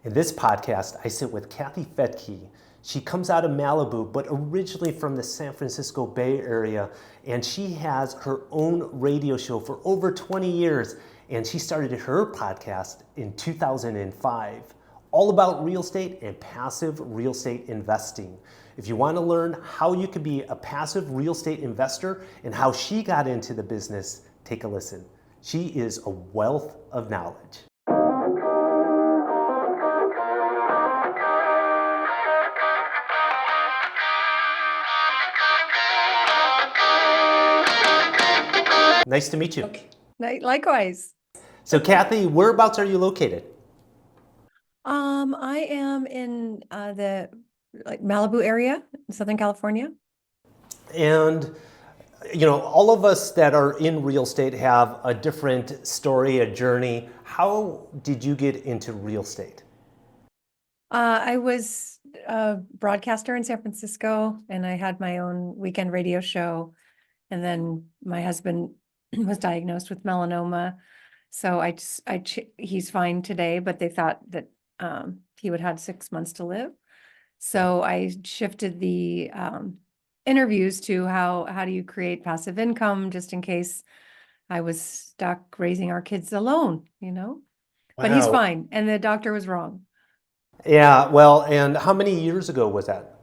In this podcast, I sit with Kathy Fettke. She comes out of Malibu, but originally from the San Francisco Bay Area, and she has her own radio show for over 20 years, and she started her podcast in 2005, all about real estate and passive real estate investing. If you want to learn how you can be a passive real estate investor and how she got into the business, take a listen. She is a wealth of knowledge. Nice to meet you. Okay. Likewise. So Kathy, whereabouts are you located? I am in the Malibu area, Southern California. And all of us that are in real estate have a different story, a journey. How did you get into real estate? I was a broadcaster in San Francisco, and I had my own weekend radio show. And then my husband was diagnosed with melanoma, so he's fine today, but they thought that he would have 6 months to live. So I shifted the interviews to how do you create passive income, just in case I was stuck raising our kids alone, But he's Wow. fine, and the doctor was wrong. Yeah, well, and how many years ago was that?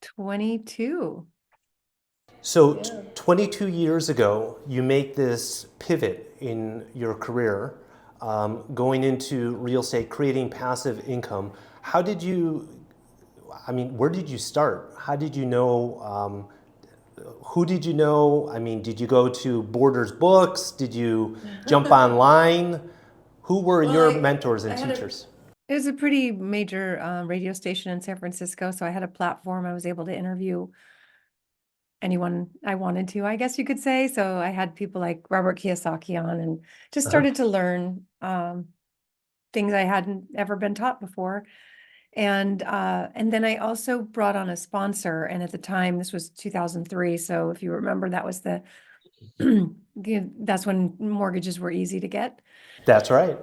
22. So 22 years ago, you make this pivot in your career, going into real estate, creating passive income. Where did you start? How did you know? Who did you know? Did you go to Borders Books? Did you jump online? Who were your mentors and teachers? It was a pretty major radio station in San Francisco, so I had a platform. I was able to interview anyone I wanted to, I guess you could say. So I had people like Robert Kiyosaki on, and just started to learn things I hadn't ever been taught before. And then I also brought on a sponsor, and at the time, this was 2003. So if you remember, that was that's when mortgages were easy to get. That's right.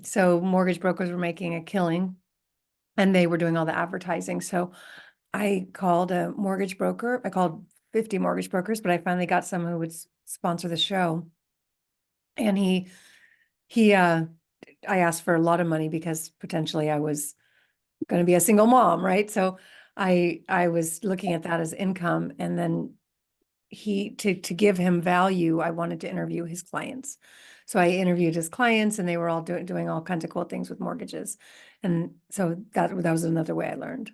So mortgage brokers were making a killing, and they were doing all the advertising. So I called a mortgage broker. I called 50 mortgage brokers, but I finally got someone who would sponsor the show. And I asked for a lot of money because potentially I was going to be a single mom, right? So I was looking at that as income, and then to give him value, I wanted to interview his clients. So I interviewed his clients, and they were all doing all kinds of cool things with mortgages. And so that was another way I learned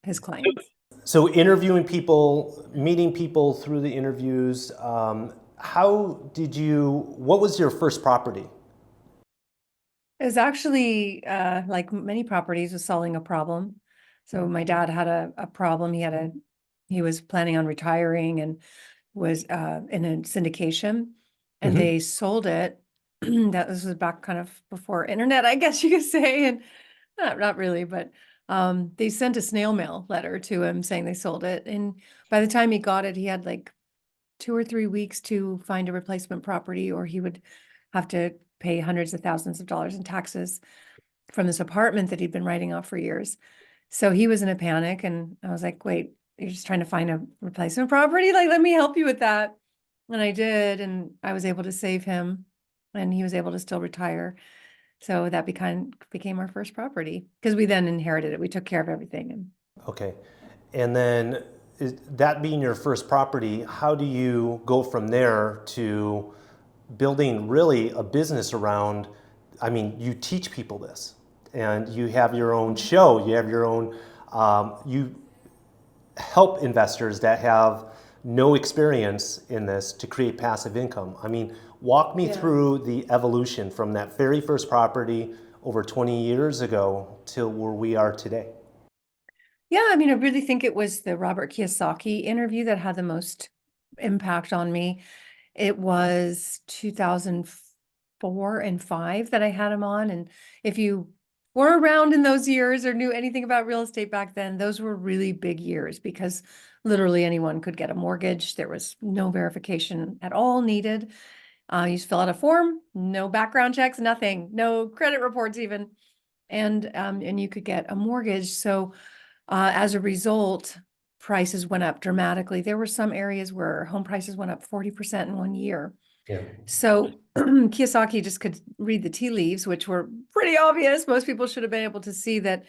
his clients. So interviewing people, meeting people through the interviews. What was your first property? It was actually like many properties, was solving a problem. So my dad had a problem. He was planning on retiring, and was in a syndication, and they sold it. This was back kind of before internet, I guess you could say, and not really, but they sent a snail mail letter to him saying they sold it. And by the time he got it, he had like 2 or 3 weeks to find a replacement property, or he would have to pay hundreds of thousands of dollars in taxes from this apartment that he'd been writing off for years. So he was in a panic, and I was like, wait, you're just trying to find a replacement property? Like, let me help you with that. And I did, and I was able to save him, and he was able to still retire. So that became our first property, because we then inherited it. We took care of everything. Okay. And then that being your first property, how do you go from there to building really a business around? You teach people this, and you have your own show, you have your own, you help investors that have no experience in this to create passive income. Walk me through the evolution from that very first property over 20 years ago till where we are today. Yeah, I really think it was the Robert Kiyosaki interview that had the most impact on me. It was 2004 and 5 that I had him on. And if you were around in those years or knew anything about real estate back then, those were really big years, because literally anyone could get a mortgage. There was no verification at all needed. You just fill out a form, no background checks, nothing, no credit reports even, and you could get a mortgage. So as a result, prices went up dramatically. There were some areas where home prices went up 40% in 1 year. Yeah. So Kiyosaki just could read the tea leaves, which were pretty obvious. Most people should have been able to see that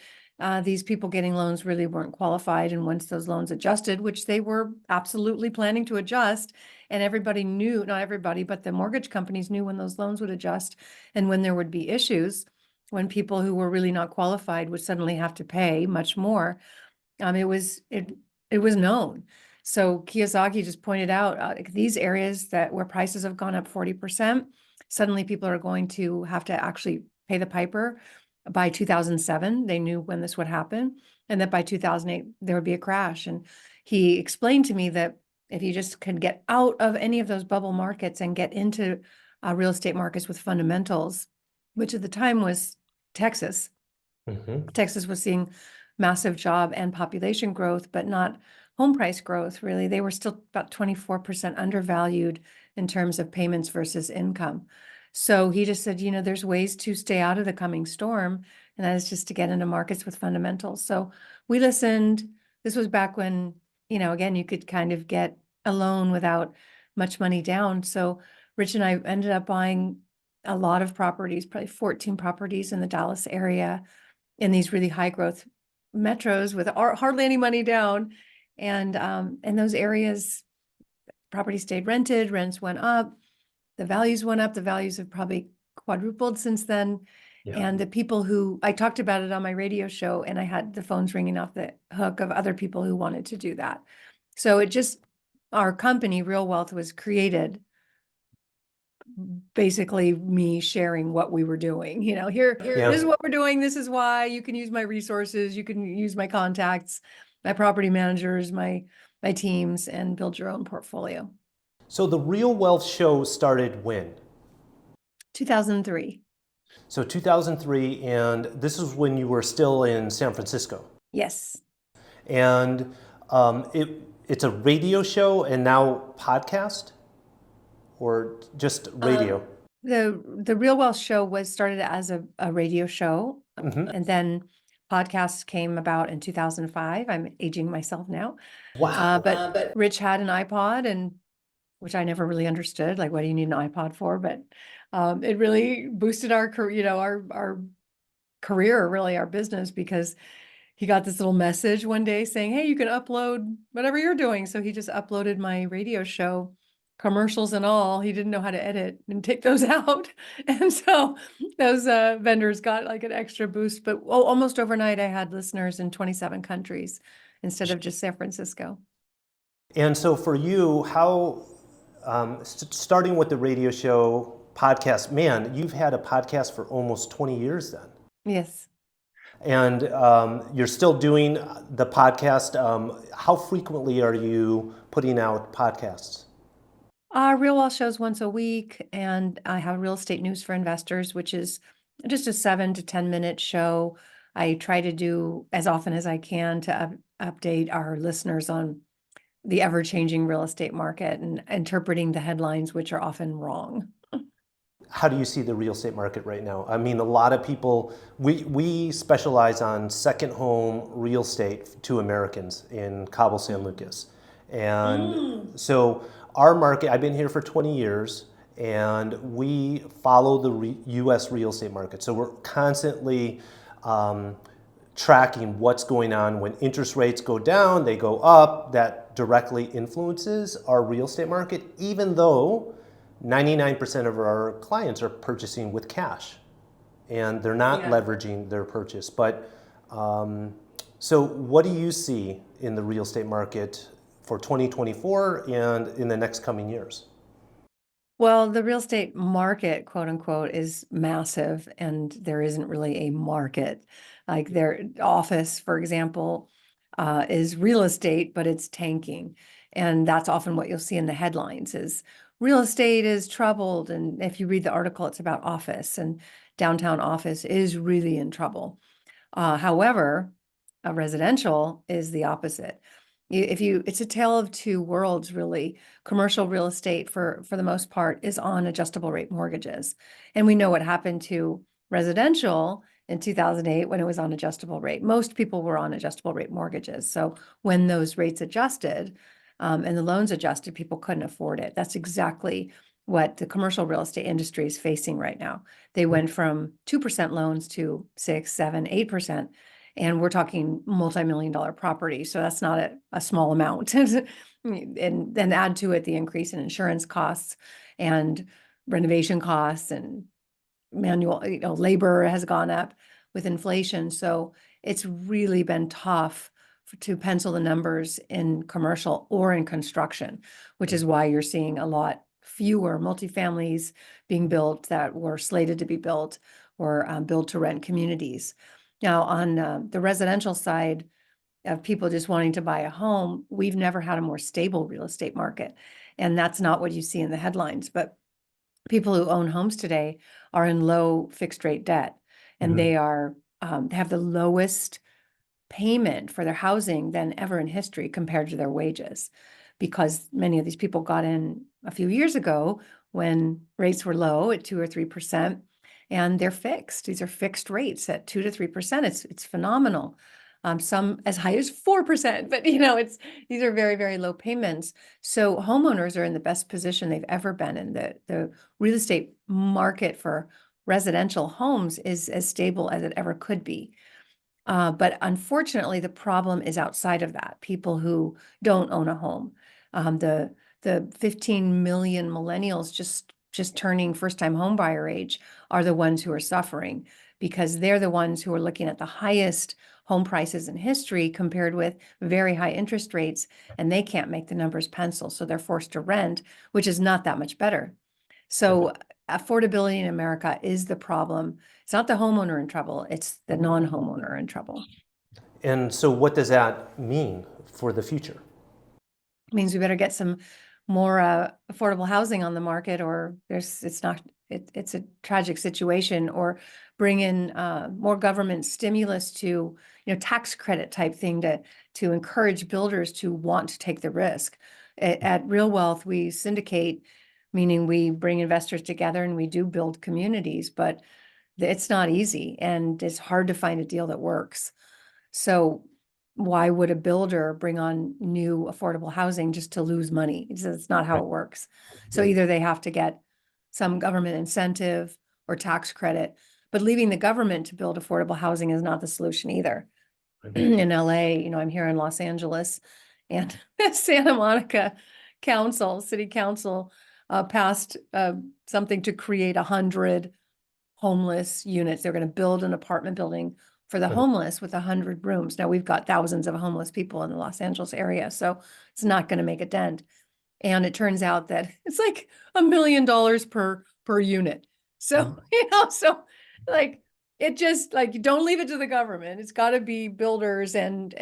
these people getting loans really weren't qualified. And once those loans adjusted, which they were absolutely planning to adjust, and everybody knew, not everybody, but the mortgage companies knew when those loans would adjust and when there would be issues, when people who were really not qualified would suddenly have to pay much more. It was known. So Kiyosaki just pointed out these areas where prices have gone up 40%, suddenly people are going to have to actually pay the piper. By 2007, they knew when this would happen, and that by 2008 there would be a crash. And he explained to me that if you just could get out of any of those bubble markets and get into real estate markets with fundamentals, which at the time was Texas. Mm-hmm. Texas was seeing massive job and population growth, but not home price growth, really. They were still about 24% undervalued in terms of payments versus income. So he just said, there's ways to stay out of the coming storm, and that is just to get into markets with fundamentals. So we listened. This was back when, again, you could kind of get a loan without much money down. So Rich and I ended up buying a lot of properties, probably 14 properties in the Dallas area, in these really high growth metros with hardly any money down. And in those areas, property stayed rented, rents went up, the values went up, the values have probably quadrupled since then. Yeah. And the people who I talked about it on my radio show, and I had the phones ringing off the hook of other people who wanted to do that. So our company, Real Wealth, was created basically me sharing what we were doing. Here, Yeah. this is what we're doing. This is why you can use my resources. You can use my contacts, my property managers, my teams, and build your own portfolio. So the Real Wealth Show started when? 2003. So 2003, and this is when you were still in San Francisco. Yes. And it's a radio show and now podcast, or just radio? The Real Wealth Show was started as a radio show, Mm-hmm. and then podcasts came about in 2005. I'm aging myself now. Wow. But Rich had an iPod, and which I never really understood, like, what do you need an iPod for? But it really boosted our career, our career, really our business, because he got this little message one day saying, hey, you can upload whatever you're doing. So he just uploaded my radio show, commercials and all. He didn't know how to edit and take those out. And so those vendors got like an extra boost. But almost overnight, I had listeners in 27 countries instead of just San Francisco. And so for you, how, starting with the radio show, podcast, man, you've had a podcast for almost 20 years then. Yes. And you're still doing the podcast. How frequently are you putting out podcasts? Real Wealth shows once a week, and I have Real Estate News for Investors, which is just a 7 to 10 minute show. I try to do as often as I can to update our listeners on the ever-changing real estate market and interpreting the headlines, which are often wrong. How do you see the real estate market right now? I mean, a lot of people, we specialize on second home real estate to Americans in Cabo San Lucas. And so our market, I've been here for 20 years, and we follow the US real estate market. So we're constantly tracking what's going on. When interest rates go down, they go up. That directly influences our real estate market, even though 99% of our clients are purchasing with cash and they're not leveraging their purchase. But so what do you see in the real estate market for 2024 and in the next coming years? Well, the real estate market, quote unquote, is massive, and there isn't really a market. Like their office, for example, is real estate, but it's tanking. And that's often what you'll see in the headlines is real estate is troubled. And if you read the article, it's about office, and downtown office is really in trouble. However, a residential is the opposite. It's a tale of two worlds, really. Commercial real estate, for the most part, is on adjustable rate mortgages. And we know what happened to residential in 2008 when it was on adjustable rate. Most people were on adjustable rate mortgages. So when those rates adjusted, and the loans adjusted, people couldn't afford it. That's exactly what the commercial real estate industry is facing right now. They went from 2% loans to 6, 7, 8%. And we're talking multi-million-dollar property. So that's not a small amount. And then add to it the increase in insurance costs and renovation costs and manual, labor has gone up with inflation. So it's really been tough to pencil the numbers in commercial or in construction, which is why you're seeing a lot fewer multifamilies being built that were slated to be built, or build to rent communities. Now, on the residential side of people just wanting to buy a home, we've never had a more stable real estate market. And that's not what you see in the headlines. But people who own homes today are in low fixed rate debt, and they have the lowest payment for their housing than ever in history compared to their wages, because many of these people got in a few years ago when rates were low at 2 or 3%, and they're fixed. These are fixed rates at 2 to 3%. It's phenomenal. Some as high as 4%, but these are very, very low payments. So homeowners are in the best position they've ever been in. The real estate market for residential homes is as stable as it ever could be. But unfortunately, the problem is outside of that. People who don't own a home. The 15 million millennials just turning first-time home buyer age are the ones who are suffering, because they're the ones who are looking at the highest home prices in history compared with very high interest rates, and they can't make the numbers pencil, so they're forced to rent, which is not that much better. So affordability in America is the problem. It's not the homeowner in trouble, it's the non-homeowner in trouble. And so what does that mean for the future? It means we better get some more affordable housing on the market, or it's a tragic situation, or bring in more government stimulus to, tax credit type thing to encourage builders to want to take the risk. At Real Wealth, we syndicate, meaning we bring investors together and we do build communities, but it's not easy and it's hard to find a deal that works. So why would a builder bring on new affordable housing just to lose money? It's not how it works. So either they have to get some government incentive or tax credit, but leaving the government to build affordable housing is not the solution either. In LA, I'm here in Los Angeles, and Santa Monica City Council passed something to create 100 homeless units. They're going to build an apartment building for the homeless with 100 rooms. Now we've got thousands of homeless people in the Los Angeles area, so it's not going to make a dent. And it turns out that it's like $1 million per unit. So, so like, it just like, don't leave it to the government. It's got to be builders and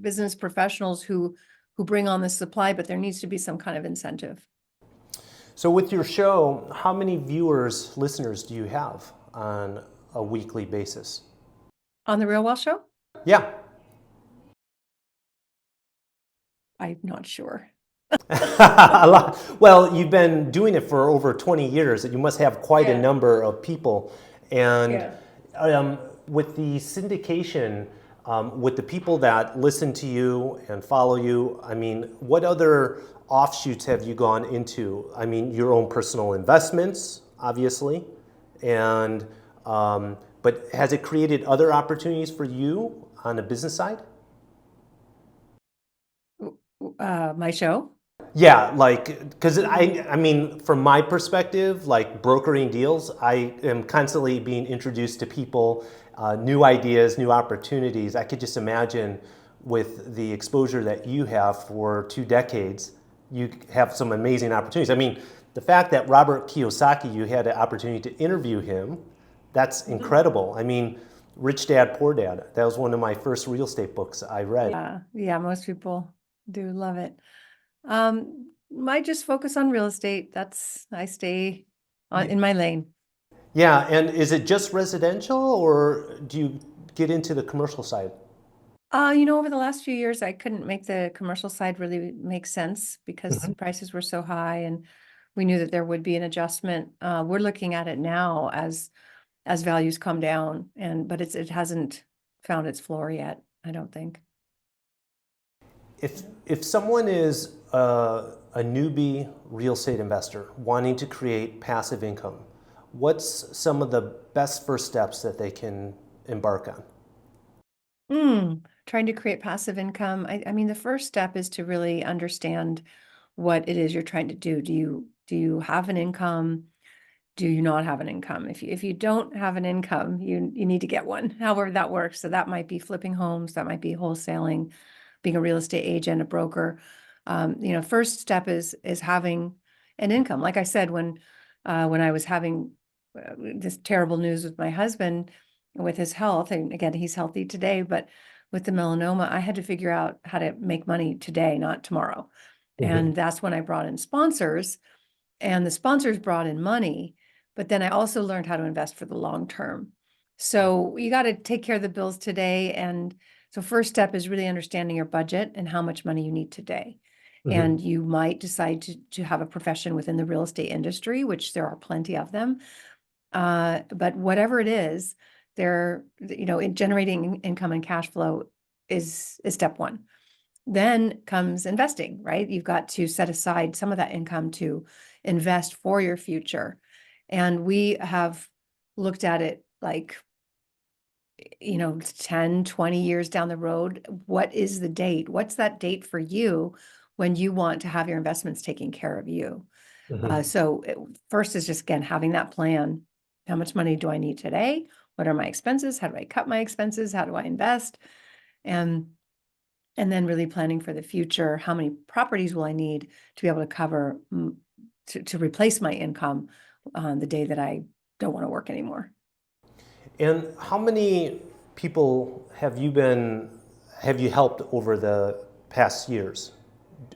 business professionals who bring on the supply, but there needs to be some kind of incentive. So with your show, how many viewers, listeners do you have on a weekly basis? On the Real Wealth Show? Yeah. I'm not sure. A lot. Well, you've been doing it for over 20 years. You must have quite a number of people. And with the syndication, with the people that listen to you and follow you, I mean, what other offshoots have you gone into? I mean, your own personal investments, obviously, and but has it created other opportunities for you on the business side? My show? Yeah, like, because I mean, from my perspective, like brokering deals, I am constantly being introduced to people, new ideas, new opportunities. I could just imagine with the exposure that you have for 2 decades, you have some amazing opportunities. I mean, the fact that Robert Kiyosaki, you had an opportunity to interview him, that's incredible. I mean, Rich Dad, Poor Dad, that was one of my first real estate books I read. Yeah, most people do love it. Might just focus on real estate. I stay in my lane. Yeah, and is it just residential or do you get into the commercial side? Over the last few years, I couldn't make the commercial side really make sense because Mhm. prices were so high and we knew that there would be an adjustment. We're looking at it now as values come down but it hasn't found its floor yet, I don't think. If someone is a newbie real estate investor wanting to create passive income, what's some of the best first steps that they can embark on? Trying to create passive income. I mean, the first step is to really understand what it is you're trying to do. Do you have an income? Do you not have an income? If you don't have an income, you need to get one, however that works. So that might be flipping homes, that might be wholesaling, being a real estate agent, a broker. First step is having an income. Like I said, when I was having this terrible news with my husband with his health, and again, he's healthy today, but with the melanoma, I had to figure out how to make money today, not tomorrow. Mhm. And that's when I brought in sponsors, and the sponsors brought in money, but then I also learned how to invest for the long term. So you got to take care of the bills today. And so first step is really understanding your budget and how much money you need today. Mhm. And you might decide to have a profession within the real estate industry, which there are plenty of them. But whatever it is, in generating income and cash flow is step one. Then comes investing, right? You've got to set aside some of that income to invest for your future. And we have looked at it like, 10, 20 years down the road. What is the date? What's that date for you when you want to have your investments taking care of you? Mhm. First is just, again, having that plan. How much money do I need today? What are my expenses? How do I cut my expenses? How do I invest? And and then really planning for the future. How many properties will I need to be able to cover to replace my income on the day that I don't want to work anymore? And how many people have you helped over the past years?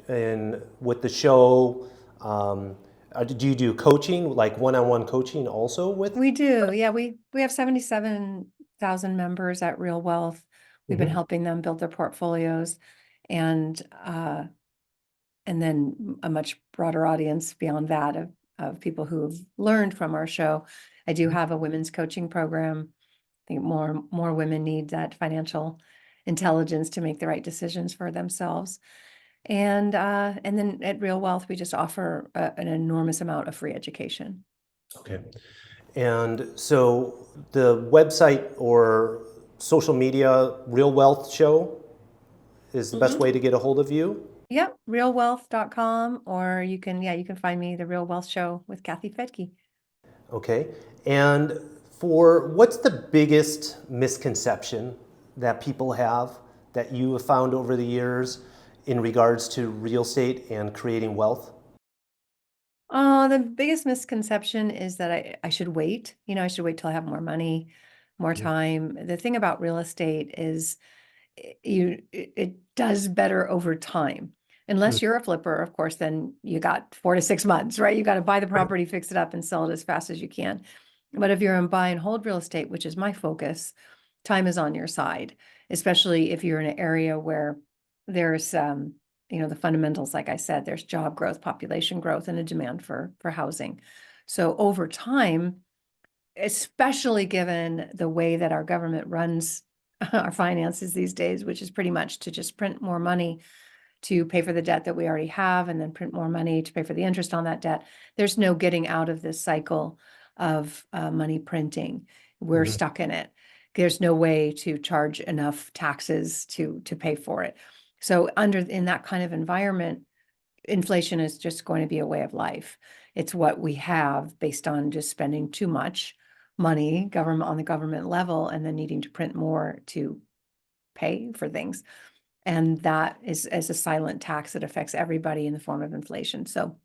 And with the show, do you do coaching, like one-on-one coaching also with? We do. Yeah, we have 77,000 members at Real Wealth. We've been Mhm. helping them build their portfolios and then a much broader audience beyond that of people who have learned from our show. I do have a women's coaching program. I think more women need that financial intelligence to make the right decisions for themselves. And then at Real Wealth, we just offer an enormous amount of free education. Okay. And so the website or social media, Real Wealth Show, is the best Mhm. way to get a hold of you? Yep, realwealth.com, or you can find me, The Real Wealth Show with Kathy Fettke. Okay. And for what's the biggest misconception that people have that you have found over the years in regards to real estate and creating wealth? The biggest misconception is that I should wait. I should wait till I have more money, more Mhm. time. The thing about real estate is it does better over time. Mhm. Unless you're a flipper, of course, then you got 4 to 6 months, right? You got to buy the Right. property, fix it up, and sell it as fast as you can. But if you're in buy and hold real estate, which is my focus, time is on your side, especially if you're in an area where there's the fundamentals, like I said, there's job growth, population growth, and a demand for housing. So over time, especially given the way that our government runs our finances these days, which is pretty much to just print more money to pay for the debt that we already have and then print more money to pay for the interest on that debt. There's no getting out of this cycle of money printing. We're Mhm. stuck in it. There's no way to charge enough taxes to pay for it. So in that kind of environment, inflation is just going to be a way of life. It's what we have based on just spending too much money government on the government level and then needing to print more to pay for things. And that is as a silent tax that affects everybody in the form of inflation. So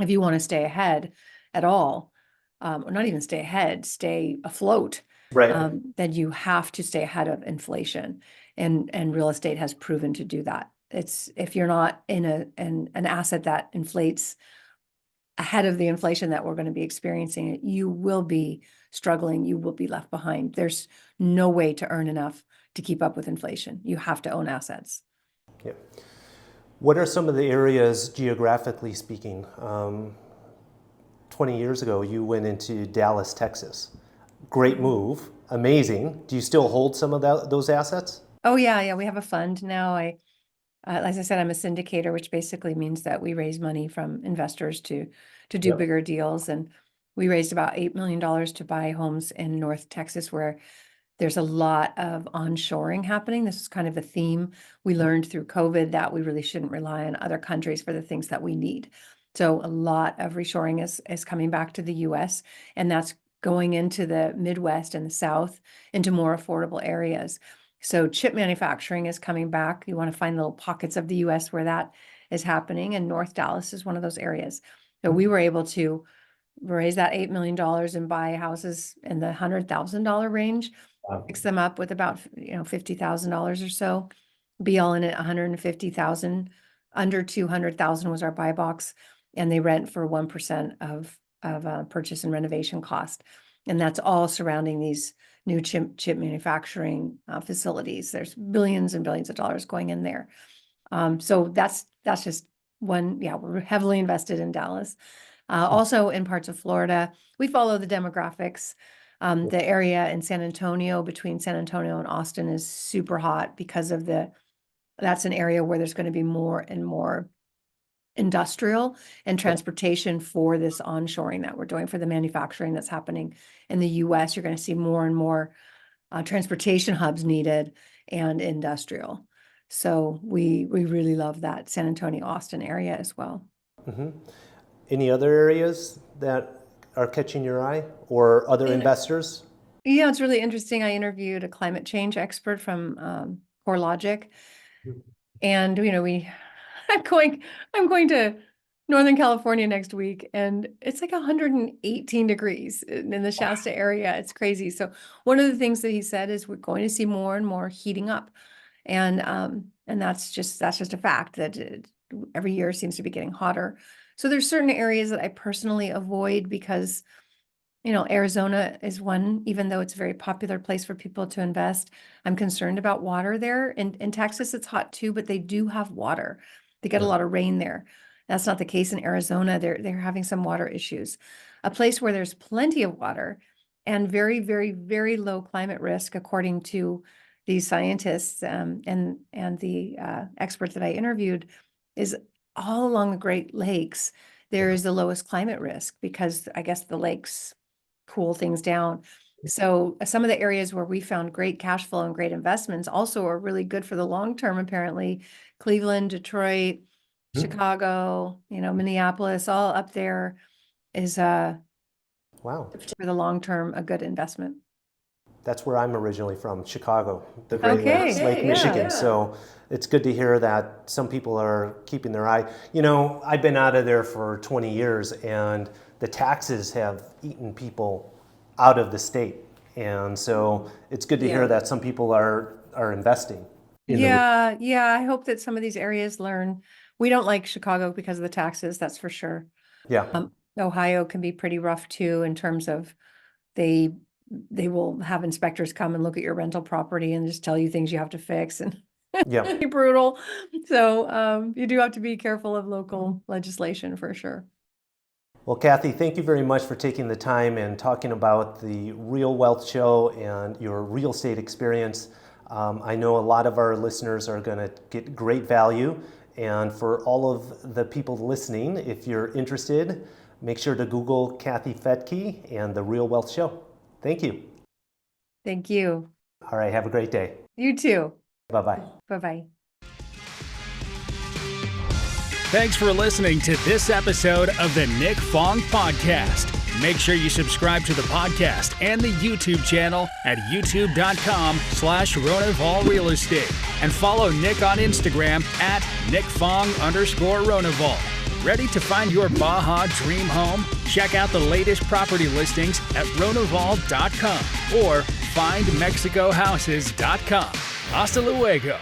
if you want to stay ahead at all, or not even stay ahead, stay afloat, Right. then you have to stay ahead of inflation. And real estate has proven to do that. It's if you're not in an asset that inflates ahead of the inflation that we're going to be experiencing, you will be struggling, you will be left behind. There's no way to earn enough to keep up with inflation. You have to own assets. Yeah. What are some of the areas, geographically speaking? 20 years ago, you went into Dallas, Texas. Great move, amazing. Do you still hold some of those assets? Oh yeah, we have a fund now. As I said, I'm a syndicator, which basically means that we raise money from investors to do Yep. bigger deals. And we raised about $8 million to buy homes in North Texas, where there's a lot of onshoring happening. This is kind of a theme we learned through COVID, that we really shouldn't rely on other countries for the things that we need. So a lot of reshoring is coming back to the US, and that's going into the Midwest and the South, into more affordable areas. So chip manufacturing is coming back. You want to find little pockets of the US where that is happening, and North Dallas is one of those areas. So we were able to raise that $8 million and buy houses in the $100,000 range, Wow. fix them up with about $50,000 or so, be all in at 150,000. Under 200,000 was our buy box, and they rent for 1% of purchase and renovation cost. And that's all surrounding these new chip manufacturing facilities. There's billions and billions of dollars going in there. So that's just one. Yeah, we're heavily invested in Dallas. Also in parts of Florida, we follow the demographics. The area in San Antonio, between San Antonio and Austin, is super hot because of that's an area where there's going to be more and more industrial and transportation for this onshoring that we're doing, for the manufacturing that's happening in the US. You're going to see more and more transportation hubs needed and industrial. So we really love that San Antonio, Austin area as well. Mm-hmm. Any other areas that are catching your eye, or other investors? Yeah, it's really interesting. I interviewed a climate change expert from CoreLogic, and I'm going to Northern California next week, and it's like 118 degrees in the Shasta area. It's crazy. So one of the things that he said is we're going to see more and more heating up, and that's just a fact that every year seems to be getting hotter. So there's certain areas that I personally avoid because, Arizona is one. Even though it's a very popular place for people to invest, I'm concerned about water there. In Texas, it's hot too, but they do have water. They get a lot of rain there. That's not the case in Arizona. They're having some water issues. A place where there's plenty of water and very, very, very low climate risk, according to these scientists and the experts that I interviewed, is all along the Great Lakes. There is the lowest climate risk because I guess the lakes cool things down. So some of the areas where we found great cash flow and great investments also are really good for the long term, apparently. Cleveland, Detroit, Chicago, Minneapolis, all up there is Wow. for the long term a good investment. That's where I'm originally from, Chicago, the Great Okay, Lakes, Lake yeah. Michigan. So it's good to hear that some people are keeping their eye. I've been out of there for 20 years, and the taxes have eaten people out of the state. And so it's good to hear that some people are investing. Yeah, I hope that some of these areas learn. We don't like Chicago because of the taxes, that's for sure. Yeah. Ohio can be pretty rough too, in terms of they will have inspectors come and look at your rental property and just tell you things you have to fix, and Yeah. pretty brutal. So you do have to be careful of local legislation for sure. Well, Kathy, thank you very much for taking the time and talking about the Real Wealth Show and your real estate experience. I know a lot of our listeners are going to get great value. And for all of the people listening, if you're interested, make sure to Google Kathy Fettke and the Real Wealth Show. Thank you. Thank you. All right, have a great day. You too. Bye-bye. Bye-bye. Thanks for listening to this episode of the Nick Fong Podcast. Make sure you subscribe to the podcast and the YouTube channel at youtube.com/Ronaval Real Estate, and follow Nick on Instagram at NickFong_Ronaval. Ready to find your Baja dream home? Check out the latest property listings at Ronaval.com or FindMexicoHouses.com. Hasta luego.